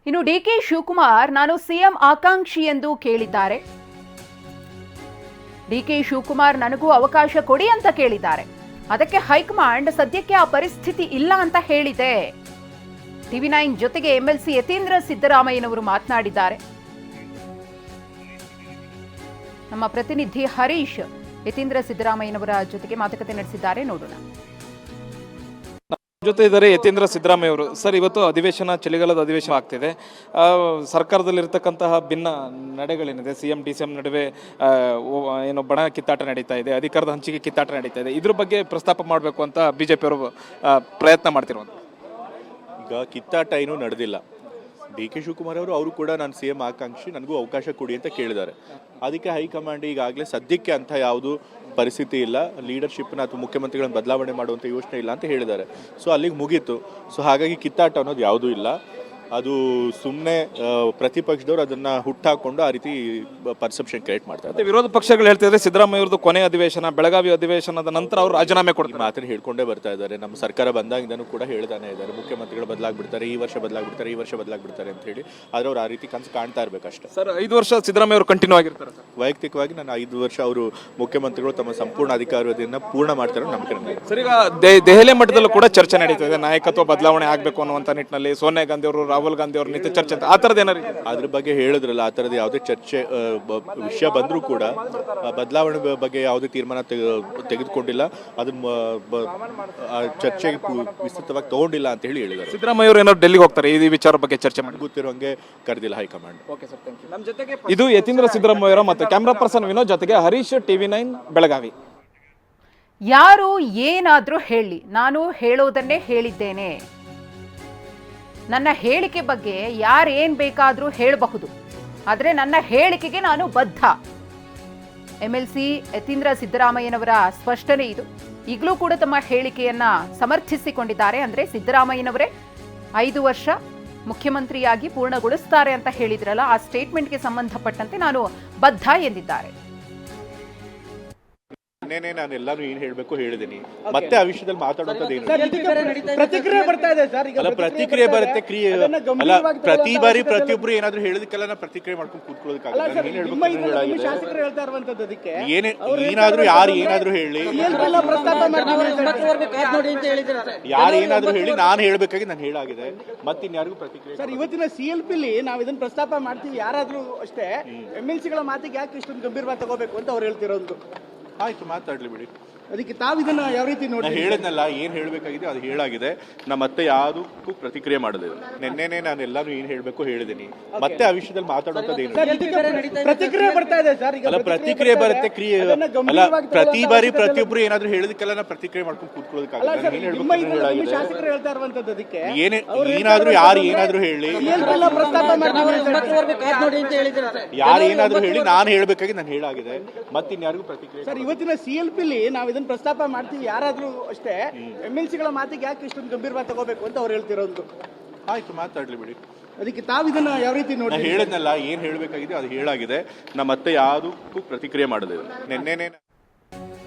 ಇನ್ನು ಡಿಕೆ ಶಿವಕುಮಾರ್ ನಾನು ಸಿಎಂ ಆಕಾಂಕ್ಷಿ ಎಂದು ಕೇಳಿದ್ದಾರೆ. ಡಿಕೆ ಶಿವಕುಮಾರ್ ನನಗೂ ಅವಕಾಶ ಕೊಡಿ ಅಂತ ಕೇಳಿದ್ದಾರೆ. ಅದಕ್ಕೆ ಹೈಕಮಾಂಡ್ ಸದ್ಯಕ್ಕೆ ಆ ಪರಿಸ್ಥಿತಿ ಇಲ್ಲ ಅಂತ ಹೇಳಿದೆ. ಟಿವಿ9 ಜೊತೆಗೆ ಎಂಎಲ್ಸಿ ಯತೀಂದ್ರ ಸಿದ್ದರಾಮಯ್ಯನವರು ಮಾತನಾಡಿದ್ದಾರೆ. ನಮ್ಮ ಪ್ರತಿನಿಧಿ ಹರೀಶ್ ಯತೀಂದ್ರ ಸಿದ್ದರಾಮಯ್ಯನವರ ಜೊತೆಗೆ ಮಾತುಕತೆ ನಡೆಸಿದ್ದಾರೆ. ನೋಡೋಣ. ಜೊತೆ ಇದ್ದಾರೆ ಯತೀಂದ್ರ ಸಿದ್ದರಾಮಯ್ಯ ಅವರು. ಸರ್, ಇವತ್ತು ಅಧಿವೇಶನ, ಚಳಿಗಾಲದ ಅಧಿವೇಶನ ಆಗ್ತಿದೆ. ಸರ್ಕಾರದಲ್ಲಿರ್ತಕ್ಕಂತಹ ಭಿನ್ನ ನಡೆಗಳೇನಿದೆ, ಸಿಎಂ ಡಿಸಿಎಂ ನಡುವೆ ಏನು ಬಣ ಕಿತ್ತಾಟ ನಡೀತಾ ಇದೆ, ಅಧಿಕಾರದ ಹಂಚಿಕೆ ಕಿತ್ತಾಟ ನಡೀತಾ ಇದೆ, ಇದ್ರ ಬಗ್ಗೆ ಪ್ರಸ್ತಾಪ ಮಾಡಬೇಕು ಅಂತ ಬಿಜೆಪಿ ಅವರು ಪ್ರಯತ್ನ ಮಾಡ್ತಿರುವಂತ. ಈಗ ಕಿತ್ತಾಟ ಏನೂ ನಡೆದಿಲ್ಲ. ಡಿ ಕೆ ಶಿವಕುಮಾರ್ ಅವರು ಕೂಡ ನಾನು ಸಿಎಂ ಆಕಾಂಕ್ಷಿ, ನನಗೂ ಅವಕಾಶ ಕೊಡಿ ಅಂತ ಕೇಳಿದ್ದಾರೆ. ಅದಕ್ಕೆ ಹೈಕಮಾಂಡ್ ಈಗಾಗಲೇ ಸದ್ಯಕ್ಕೆ ಅಂತ ಯಾವುದು ಪರಿಸ್ಥಿತಿ ಇಲ್ಲ, ಲೀಡರ್ಶಿಪ್ನ ಅಥವಾ ಮುಖ್ಯಮಂತ್ರಿಗಳನ್ನು ಬದಲಾವಣೆ ಮಾಡುವಂಥ ಯೋಚನೆ ಇಲ್ಲ ಅಂತ ಹೇಳಿದ್ದಾರೆ. ಸೊ ಅಲ್ಲಿಗೆ ಮುಗೀತು. ಸೊ ಹಾಗಾಗಿ ಕಿತ್ತಾಟ ಅನ್ನೋದು ಯಾವುದೂ ಇಲ್ಲ. ಅದು ಸುಮ್ಮನೆ ಪ್ರತಿಪಕ್ಷದವರು ಅದನ್ನು ಹುಟ್ಟಾಕೊಂಡು ಆ ರೀತಿ ಪರ್ಸೆಪ್ಷನ್ ಕ್ರಿಯೇಟ್ ಮಾಡ್ತಾರೆ. ವಿರೋಧ ಪಕ್ಷಗಳು ಹೇಳ್ತಿದ್ರೆ ಸಿದ್ದರಾಮಯ್ಯ ಅವ್ರದ್ದು ಕೊನೆ ಅಧಿವೇಶನ, ಬೆಳಗಾವಿ ಅಧಿವೇಶನದ ನಂತರ ಅವರು ರಾಜೀನಾಮೆ ಕೊಡ್ತಾರೆ ಮಾತನ್ನು ಹೇಳ್ಕೊಂಡೇ ಬರ್ತಾ ಇದ್ದಾರೆ. ನಮ್ಮ ಸರ್ಕಾರ ಬಂದಾಗಿಂದನೂ ಕೂಡ ಹೇಳ್ತಾನೆ ಇದ್ದಾರೆ, ಮುಖ್ಯಮಂತ್ರಿಗಳು ಬದಲಾಗ್ಬಿಡ್ತಾರೆ, ಈ ವರ್ಷ ಬದಲಾಗ್ಬಿಡ್ತಾರೆ ಅಂತ ಹೇಳಿ. ಆದರೆ ಅವ್ರು ಆ ರೀತಿ ಕನಸು ಕಾಣ್ತಾ ಇರಬೇಕಷ್ಟೇ. ಸರ್, 5 ವರ್ಷ ಸಿದ್ದರಾಮಯ್ಯ ಅವರು ಕಂಟಿನ್ಯೂ ಆಗಿರ್ತಾರೆ. ವೈಯಕ್ತಿಕವಾಗಿ ನಾನು 5 ವರ್ಷ ಅವರು ಮುಖ್ಯಮಂತ್ರಿಗಳು ತಮ್ಮ ಸಂಪೂರ್ಣ ಅಧಿಕಾರವಧಿಯನ್ನು ಪೂರ್ಣ ಮಾಡ್ತಾರೆ ನಂಬಿಕೆ ನನಗೆ. ಸರ್, ಈಗ ದೆಹಲಿ ಮಟ್ಟದಲ್ಲೂ ಕೂಡ ಚರ್ಚೆ ನಡೀತಾ ಇದೆ, ನಾಯಕತ್ವ ಬದಲಾವಣೆ ಆಗಬೇಕು ಅನ್ನುವಂಥ ನಿಟ್ಟಿನಲ್ಲಿ. ಸೋನಿಯಾ ಗಾಂಧಿ ಅವರು, ರಾಹುಲ್ ಗಾಂಧಿ ಅವ್ರ ನಿತ್ಯ ಚರ್ಚೆ ಆ ಥರದ್ದು ಏನಾರು ಅದ್ರ ಬಗ್ಗೆ ಹೇಳಿದ್ರಲ್ಲ, ಆ ಥರದ್ದು ಯಾವುದೇ ಚರ್ಚೆ ವಿಷಯ ಬಂದರೂ ಕೂಡ ಬದಲಾವಣೆ ಬಗ್ಗೆ ಯಾವುದೇ ತೀರ್ಮಾನ ತೆಗೆದುಕೊಂಡಿಲ್ಲ, ಅದನ್ನ ಚರ್ಚೆಗೆ ವಿಸ್ತೃತವಾಗಿ ತಗೊಂಡಿಲ್ಲ ಅಂತ ಹೇಳಿದ್ದಾರೆ. ಸಿದ್ದರಾಮಯ್ಯ ಅವರು ಏನಾದ್ರು ಡೆಲ್ಲಿಗೆ ಹೋಗ್ತಾರೆ ಈ ವಿಚಾರ ಬಗ್ಗೆ ಚರ್ಚೆ ಮಾಡಿ? ಗೊತ್ತಿರೋಂಗೆ ಕರೆದಿಲ್ಲ ಹೈಕಮಾಂಡ್. ಇದು ಯತೀಂದ್ರ ಸಿದ್ದರಾಮಯ್ಯ ಮತ್ತು ಕ್ಯಾಮ್ರಾ ಪರ್ಸನ್ ವಿನೋದ್ ಜೊತೆಗೆ ಹರೀಶ್, ಟಿವಿ9 ಬೆಳಗಾವಿ. ಯಾರು ಏನಾದ್ರೂ ಹೇಳಿ, ನಾನು ಹೇಳೋದನ್ನೇ ಹೇಳಿದ್ದೇನೆ. ನನ್ನ ಹೇಳಿಕೆ ಬಗ್ಗೆ ಯಾರೇನ್ ಬೇಕಾದ್ರೂ ಹೇಳಬಹುದು, ಆದರೆ ನನ್ನ ಹೇಳಿಕೆಗೆ ನಾನು ಬದ್ಧ. ಎಂಎಲ್ಸಿ ಯತೀಂದ್ರ ಸಿದ್ದರಾಮಯ್ಯನವರ ಸ್ಪಷ್ಟನೆ ಇದು. ಈಗಲೂ ಕೂಡ ತಮ್ಮ ಹೇಳಿಕೆಯನ್ನ ಸಮರ್ಥಿಸಿಕೊಂಡಿದ್ದಾರೆ. ಅಂದ್ರೆ ಸಿದ್ದರಾಮಯ್ಯನವರೇ 5 ವರ್ಷ ಮುಖ್ಯಮಂತ್ರಿಯಾಗಿ ಪೂರ್ಣಗೊಳಿಸ್ತಾರೆ ಅಂತ ಹೇಳಿದ್ರಲ್ಲ, ಆ ಸ್ಟೇಟ್ಮೆಂಟ್ಗೆ ಸಂಬಂಧಪಟ್ಟಂತೆ ನಾನು ಬದ್ಧ ಎಂದಿದ್ದಾರೆ. ನಾನು ಎಲ್ಲಾನು ಏನ್ ಹೇಳ್ಬೇಕು ಹೇಳಿದೀನಿ. ಮತ್ತೆ ಆ ವಿಷಯದಲ್ಲಿ ಮಾತಾಡೋದೇನು ಪ್ರತಿಕ್ರಿಯೆ ಬರ್ತಾ ಇದೆ ಸರ್. ಅಲ್ಲ, ಪ್ರತಿಕ್ರಿಯೆ ಬರುತ್ತೆ, ಕ್ರಿಯೆ ಅಲ್ಲ. ಪ್ರತಿ ಬಾರಿ ಪ್ರತಿಯೊಬ್ರು ಏನಾದ್ರು ಹೇಳಿದಕ್ಕೆಲ್ಲ ನಾವು ಪ್ರತಿಕ್ರಿಯೆ ಮಾಡ್ಕೊಂಡು ಕೂತ್ಕೊಳ್ಳೋದಕ್ಕಾಗಲ್ಲ. ಶಾಸಕರು ಹೇಳ್ತಾ ಇರುವಂತದ್ದು ಅದಕ್ಕೆ ಏನಾದ್ರು ಯಾರು ಏನಾದ್ರು ಹೇಳಿ, ಯಾರು ಏನಾದ್ರು ಹೇಳಿ, ನಾನು ಹೇಳ್ಬೇಕಾಗಿ ನಾನು ಹೇಳಾಗಿದೆ. ಮತ್ತಿನ್ಯಾರಿಗೂ ಪ್ರತಿಕ್ರಿಯೆ ಸರ್. ಇವತ್ತಿನ CLP ನಾವು ಇದನ್ನ ಪ್ರಸ್ತಾಪ ಮಾಡ್ತೀವಿ, ಯಾರಾದ್ರೂ ಅಷ್ಟೇ MLC ಗಳ ಮಾತಿಗೆ ಯಾಕೆ ಇಷ್ಟೊಂದು ಗಂಭೀರವಾಗಿ ತಗೋಬೇಕು ಅಂತ ಅವ್ರು ಹೇಳ್ತಿರೋದು. ಆಯ್ತು, ಮಾತಾಡ್ಲಿ ಬಿಡಿ. ಅದಕ್ಕೆ ತಾವು ಇದನ್ನ ಯಾವ ರೀತಿ ನೋಡಿ? ಹೇಳಿದ್ನಲ್ಲ, ಏನ್ ಹೇಳ್ಬೇಕಾಗಿದೆ ಅದು ಹೇಳಾಗಿದೆ. ನಾ ಮತ್ತೆ ಯಾವುದಕ್ಕೂ ಪ್ರತಿಕ್ರಿಯೆ ಮಾಡೋದಿಲ್ಲ. ನಿನ್ನೆನೆ ನಾನು ಎಲ್ಲಾನು ಏನ್ ಹೇಳ್ಬೇಕು ಹೇಳಿದೀನಿ. ಮತ್ತೆ ಆ ವಿಷಯದಲ್ಲಿ ಮಾತಾಡೋದೇನು ಪ್ರತಿಕ್ರಿಯೆ ಬರ್ತಾ ಇದೆ ಸರ್. ಅಲ್ಲ, ಪ್ರತಿಕ್ರಿಯೆ ಬರುತ್ತೆ, ಕ್ರಿಯೆ ಅಲ್ಲ. ಪ್ರತಿ ಬಾರಿ ಪ್ರತಿಯೊಬ್ರು ಏನಾದ್ರು ಹೇಳಿದಕ್ಕೆಲ್ಲ ನಾವು ಪ್ರತಿಕ್ರಿಯೆ ಮಾಡ್ಕೊಂಡು ಕೂತ್ಕೊಳ್ಳೋದಕ್ಕಾಗಲ್ಲ. ಏನ್ ಹೇಳ್ಬೇಕು ಶಾಸಕರು ಹೇಳ್ತಾ ಇರುವಂತದ್ದು ಅದಕ್ಕೆ ಏನಾದ್ರು ಯಾರು ಏನಾದ್ರು ಹೇಳಿ, ಯಾರು ಏನಾದ್ರು ಹೇಳಿ, ನಾನು ಹೇಳ್ಬೇಕಾಗಿ ನಾನು ಹೇಳಾಗಿದೆ. ಮತ್ತಿನ್ಯಾರಿಗೂ ಪ್ರತಿಕ್ರಿಯೆ ಸರ್. ಇವತ್ತಿನ CLP ನಾವು ಇದನ್ನ ಪ್ರಸ್ತಾಪ ಮಾಡ್ತೀವಿ, ಯಾರಾದ್ರೂ ಅಷ್ಟೇ MLC ಗಳ ಮಾತಿಗೆ ಯಾಕೆ ಇಷ್ಟೊಂದು ಗಂಭೀರವಾಗಿ ತಗೋಬೇಕು ಅಂತ ಅವ್ರು ಹೇಳ್ತಿರೋದು. ಆಯ್ತು, ಮಾತಾಡ್ಲಿ ಬಿಡಿ. ಅದಕ್ಕೆ ತಾವು ಇದನ್ನ ಯಾವ ರೀತಿ ನೋಡಿ? ಹೇಳಿದ್ನಲ್ಲ, ಏನ್ ಹೇಳ್ಬೇಕಾಗಿದೆ ಅದು ಹೇಳಾಗಿದೆ. ನಾ ಮತ್ತೆ ಯಾವುದಕ್ಕೂ ಪ್ರತಿಕ್ರಿಯೆ ಮಾಡೋದಿಲ್ಲ. ನಿನ್ನೆನೆ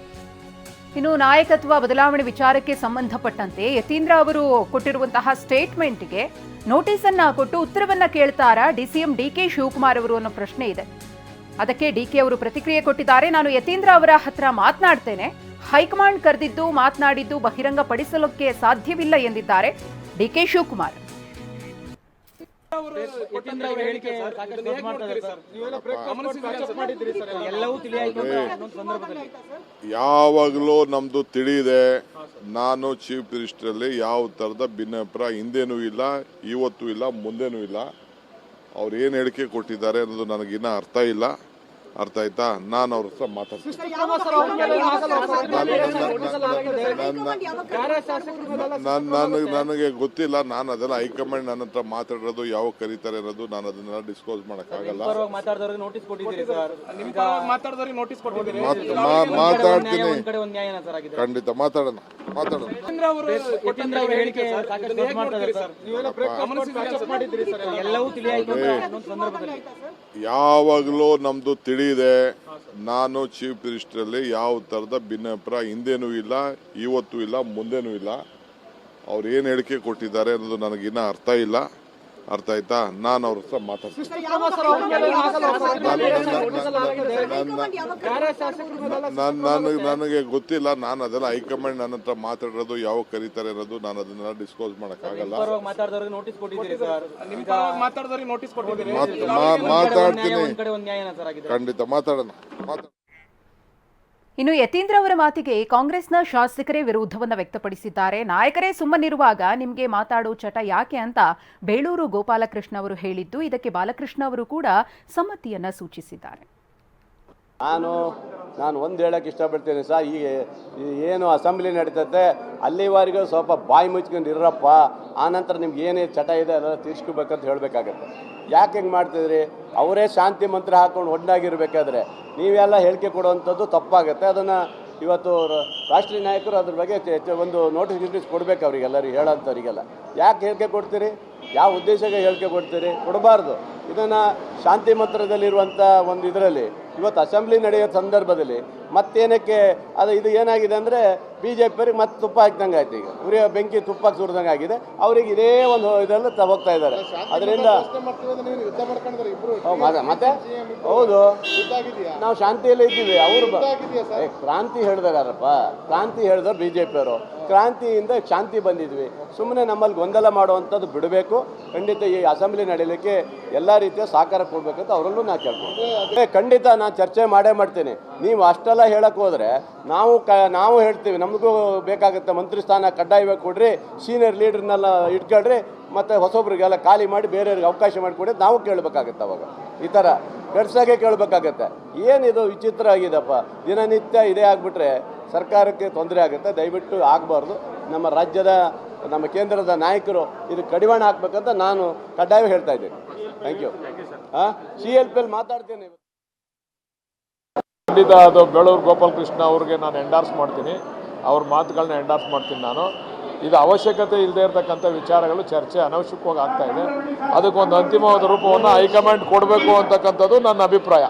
ಇನ್ನು ನಾಯಕತ್ವ ಬದಲಾವಣೆ ವಿಚಾರಕ್ಕೆ ಸಂಬಂಧಪಟ್ಟಂತೆ ಯತೀಂದ್ರ ಅವರು ಕೊಟ್ಟಿರುವಂತಹ ಸ್ಟೇಟ್ಮೆಂಟ್ಗೆ ನೋಟಿಸ್ ಅನ್ನ ಕೊಟ್ಟು ಉತ್ತರವನ್ನ ಕೇಳ್ತಾರಾ DCM DK ಶಿವಕುಮಾರ್ ಅವರು ಅನ್ನೋ ಪ್ರಶ್ನೆ ಇದೆ. ಅದಕ್ಕೆ DK ಅವರು ಪ್ರತಿಕ್ರಿಯೆ ಕೊಟ್ಟಿದ್ದಾರೆ. ನಾನು ಯತೀಂದ್ರ ಅವರ ಹತ್ರ ಮಾತನಾಡ್ತೇನೆ, ಹೈಕಮಾಂಡ್ ಕರೆದಿದ್ದು ಮಾತನಾಡಿದ್ದು ಬಹಿರಂಗ ಪಡಿಸಲಿಕ್ಕೆ ಸಾಧ್ಯವಿಲ್ಲ ಎಂದಿದ್ದಾರೆ DK ಶಿವಕುಮಾರ್. ಯಾವಾಗಲೂ ನಮ್ದು ತಿಳಿಯಿದೆ. ನಾನು ಚೀಫ್ ಮಿನಿಸ್ಟರ್ ಅಲ್ಲಿ ಯಾವ ತರದ ಭಿನ್ನಾಭಿಪ್ರಾಯ ಹಿಂದೇನೂ ಇಲ್ಲ, ಇವತ್ತೂ ಇಲ್ಲ, ಮುಂದೇನೂ ಇಲ್ಲ. ಅವ್ರು ಏನು ಹೇಳಿಕೆ ಕೊಟ್ಟಿದ್ದಾರೆ ಅನ್ನೋದು ನನಗಿನ್ನ ಅರ್ಥ ಇಲ್ಲ. ಅರ್ಥ ಆಯ್ತಾ? ನಾನು ಅವ್ರ ಹತ್ರ ಮಾತಾಡ್ತೀನಿ. ನನಗೆ ಗೊತ್ತಿಲ್ಲ, ನಾನು ಅದೆಲ್ಲ ಹೈಕಮಾಂಡ್ ನನ್ನ ಹತ್ರ ಮಾತಾಡೋದು ಯಾವಾಗ ಕರೀತಾರೆ ಅನ್ನೋದು ನಾನು ಅದನ್ನೆಲ್ಲ ಡಿಸ್ಕ್ಲೋಸ್ ಮಾಡಕ್ಕಾಗಲ್ಲ. ಮಾತಾಡ್ತೀನಿ, ಖಂಡಿತ ಮಾತಾಡೋಣ. ಯಾವಾಗಲೂ ನಮ್ದು ತಿಳಿಯಿದೆ. ನಾನು ಚೀಫ್ ಮಿನಿಸ್ಟರ್ ಅಲ್ಲಿ ಯಾವ ತರದ ಭಿನ್ನಾಭಿಪ್ರಾಯ ಹಿಂದೇನೂ ಇಲ್ಲ, ಇವತ್ತೂ ಇಲ್ಲ, ಮುಂದೇನೂ ಇಲ್ಲ. ಅವ್ರು ಏನು ಹೇಳಿಕೆ ಕೊಟ್ಟಿದ್ದಾರೆ ಅನ್ನೋದು ನನಗಿನ್ನ ಅರ್ಥ ಇಲ್ಲ. ಅರ್ಥ ಆಯ್ತಾ? ನಾನು ಅವ್ರ ಹತ್ರ ಮಾತಾಡ್ತೀನಿ. ನನಗೆ ಗೊತ್ತಿಲ್ಲ, ನಾನು ಅದೆಲ್ಲ ಹೈಕಮಾಂಡ್ ನನ್ನ ಹತ್ರ ಮಾತಾಡೋದು ಯಾವಾಗ ಕರೀತಾರೆ ಇರೋದು ನಾನು ಅದನ್ನೆಲ್ಲ ಡಿಸ್ಕ್ಲೋಸ್ ಮಾಡೋಕ್ಕಾಗಲ್ಲ. ಮಾತಾಡ್ತೀನಿ, ಖಂಡಿತ ಮಾತಾಡೋಣ. ಇನ್ನು ಯತೀಂದ್ರ ಅವರ ಮಾತಿಗೆ ಕಾಂಗ್ರೆಸ್ನ ಶಾಸಕರೇ ವಿರೋಧವನ್ನು ವ್ಯಕ್ತಪಡಿಸಿದ್ದಾರೆ. ನಾಯಕರೇ ಸುಮ್ಮನಿರುವಾಗ ನಿಮಗೆ ಮಾತಾಡೋ ಚಟ ಯಾಕೆ ಅಂತ ಬೇಳೂರು ಗೋಪಾಲಕೃಷ್ಣ ಅವರು ಹೇಳಿದ್ದು, ಇದಕ್ಕೆ ಬಾಲಕೃಷ್ಣ ಅವರು ಕೂಡ ಸಮ್ಮತಿಯನ್ನ ಸೂಚಿಸಿದ್ದಾರೆ. ನಾನು ಒಂದು ಹೇಳಕ್ಕೆ ಇಷ್ಟಪಡ್ತೀನಿ ಸರ್, ಈ ಏನು ಅಸೆಂಬ್ಲಿ ನಡೀತದೆ ಅಲ್ಲಿವರೆಗೂ ಸ್ವಲ್ಪ ಬಾಯಿ ಮುಚ್ಕೊಂಡು ಇರಪ್ಪ, ಆನಂತರ ನಿಮ್ಗೆ ಏನೇ ಚಟ ಇದೆ ಅದೆಲ್ಲ ತೀರ್ಸ್ಕೋಬೇಕಂತ ಹೇಳಬೇಕಾಗತ್ತೆ. ಯಾಕೆ ಹೆಂಗೆ ಮಾಡ್ತಿದ್ರಿ? ಅವರೇ ಶಾಂತಿ ಮಂತ್ರ ಹಾಕ್ಕೊಂಡು ಒಡ್ಡಾಗಿರ್ಬೇಕಾದ್ರೆ ನೀವೆಲ್ಲ ಹೇಳಿಕೆ ಕೊಡುವಂಥದ್ದು ತಪ್ಪಾಗುತ್ತೆ. ಅದನ್ನು ಇವತ್ತು ರಾಷ್ಟ್ರೀಯ ನಾಯಕರು ಅದ್ರ ಬಗ್ಗೆ ಒಂದು ನೋಟಿಸ್ ಕೊಡಬೇಕು ಅವರಿಗೆಲ್ಲರಿಗೆ, ಹೇಳೋಂಥವ್ರಿಗೆಲ್ಲ. ಯಾಕೆ ಹೇಳಿಕೆ ಕೊಡ್ತೀರಿ? ಯಾವ ಉದ್ದೇಶಕ್ಕೆ ಹೇಳಿಕೆ ಕೊಡ್ತೀರಿ? ಕೊಡಬಾರ್ದು. ಇದನ್ನು ಶಾಂತಿ ಮಂತ್ರದಲ್ಲಿರುವಂಥ ಒಂದು ಇದರಲ್ಲಿ ಇವತ್ತು ಅಸೆಂಬ್ಲಿ ನಡೆಯೋ ಸಂದರ್ಭದಲ್ಲಿ ಮತ್ತೇನಕ್ಕೆ ಇದು ಏನಾಗಿದೆ ಅಂದರೆ BJP ಮತ್ತೆ ತುಪ್ಪ ಹಾಕ್ದಂಗೆ ಆಯ್ತು. ಈಗ ಇವರಿಗೆ ಬೆಂಕಿ ತುಪ್ಪ ಸುರಿದಂಗೆ ಆಗಿದೆ. ಅವ್ರಿಗೆ ಇದೇ ಒಂದು ಇದರಲ್ಲಿ ಹೋಗ್ತಾ ಇದ್ದಾರೆ. ಅದರಿಂದ ಮತ್ತೆ ಹೌದು, ನಾವು ಶಾಂತಿಯಲ್ಲೇ ಇದ್ದೀವಿ. ಅವರು ಕ್ರಾಂತಿ ಹೇಳಿದಾರಪ್ಪ, ಕ್ರಾಂತಿ ಹೇಳಿದ್ರು BJP ಅವರು. ಕ್ರಾಂತಿಯಿಂದ ಶಾಂತಿ ಬಂದಿದ್ವಿ. ಸುಮ್ಮನೆ ನಮ್ಮಲ್ಲಿ ಗೊಂದಲ ಮಾಡುವಂಥದ್ದು ಬಿಡಬೇಕು. ಖಂಡಿತ ಈ ಅಸೆಂಬ್ಲಿ ನಡೀಲಿಕ್ಕೆ ಎಲ್ಲ ರೀತಿಯ ಸಹಕಾರ ಕೊಡಬೇಕಂತ ಅವರಲ್ಲೂ ನಾನು ಕೇಳ್ತೀನಿ. ಖಂಡಿತ ನಾನು ಚರ್ಚೆ ಮಾಡೇ ಮಾಡ್ತೀನಿ. ನೀವು ಅಷ್ಟೆಲ್ಲ ಹೇಳಕ್ಕೆ ಹೋದರೆ ನಾವು ಹೇಳ್ತೀವಿ, ನಮಗೂ ಬೇಕಾಗುತ್ತೆ ಮಂತ್ರಿ ಸ್ಥಾನ ಕಡ್ಡಾಯವಾಗಿ ಕೊಡ್ರಿ, ಸೀನಿಯರ್ ಲೀಡ್ರನ್ನೆಲ್ಲ ಇಟ್ಕೊಳ್ರಿ, ಮತ್ತು ಹೊಸೊಬ್ರಿಗೆಲ್ಲ ಖಾಲಿ ಮಾಡಿ ಬೇರೆಯವ್ರಿಗೆ ಅವಕಾಶ ಮಾಡಿಕೊಡಿ ನಾವು ಕೇಳಬೇಕಾಗತ್ತೆ. ಅವಾಗ ಈ ಥರ ಗಡ್ಸಾಗೆ ಕೇಳಬೇಕಾಗತ್ತೆ. ಏನಿದು ವಿಚಿತ್ರ ಆಗಿದೆಪ್ಪ, ದಿನನಿತ್ಯ ಇದೇ ಆಗಿಬಿಟ್ರೆ ಸರ್ಕಾರಕ್ಕೆ ತೊಂದರೆ ಆಗುತ್ತೆ. ದಯವಿಟ್ಟು ಆಗಬಾರ್ದು. ನಮ್ಮ ರಾಜ್ಯದ ನಮ್ಮ ಕೇಂದ್ರದ ನಾಯಕರು ಇದು ಕಡಿವಾಣ ಹಾಕ್ಬೇಕಂತ ನಾನು ಕಡ್ಡಾಯ ಹೇಳ್ತಾ ಇದ್ದೀನಿ. Thank you. CLPL ಮಾತಾಡ್ತೀನಿ. ಖಂಡಿತ ಅದು ಬೇಳೂರು ಗೋಪಾಲಕೃಷ್ಣ ಅವ್ರಿಗೆ ನಾನು ಎಂಡಾರ್ಸ್ ಮಾಡ್ತೀನಿ, ಅವ್ರ ಮಾತುಗಳನ್ನ ಎಂಡಾರ್ಸ್ ಮಾಡ್ತೀನಿ ನಾನು. ಇದು ಅವಶ್ಯಕತೆ ಇಲ್ಲದೆ ಇರತಕ್ಕಂಥ ವಿಚಾರಗಳು ಚರ್ಚೆ ಅನವಶ್ಯಕವಾಗಿ ಆಗ್ತಾ ಇದೆ. ಅದಕ್ಕೊಂದು ಅಂತಿಮವಾದ ರೂಪವನ್ನು ಹೈಕಮಾಂಡ್ ಕೊಡಬೇಕು ಅಂತಕ್ಕಂಥದ್ದು ನನ್ನ ಅಭಿಪ್ರಾಯ.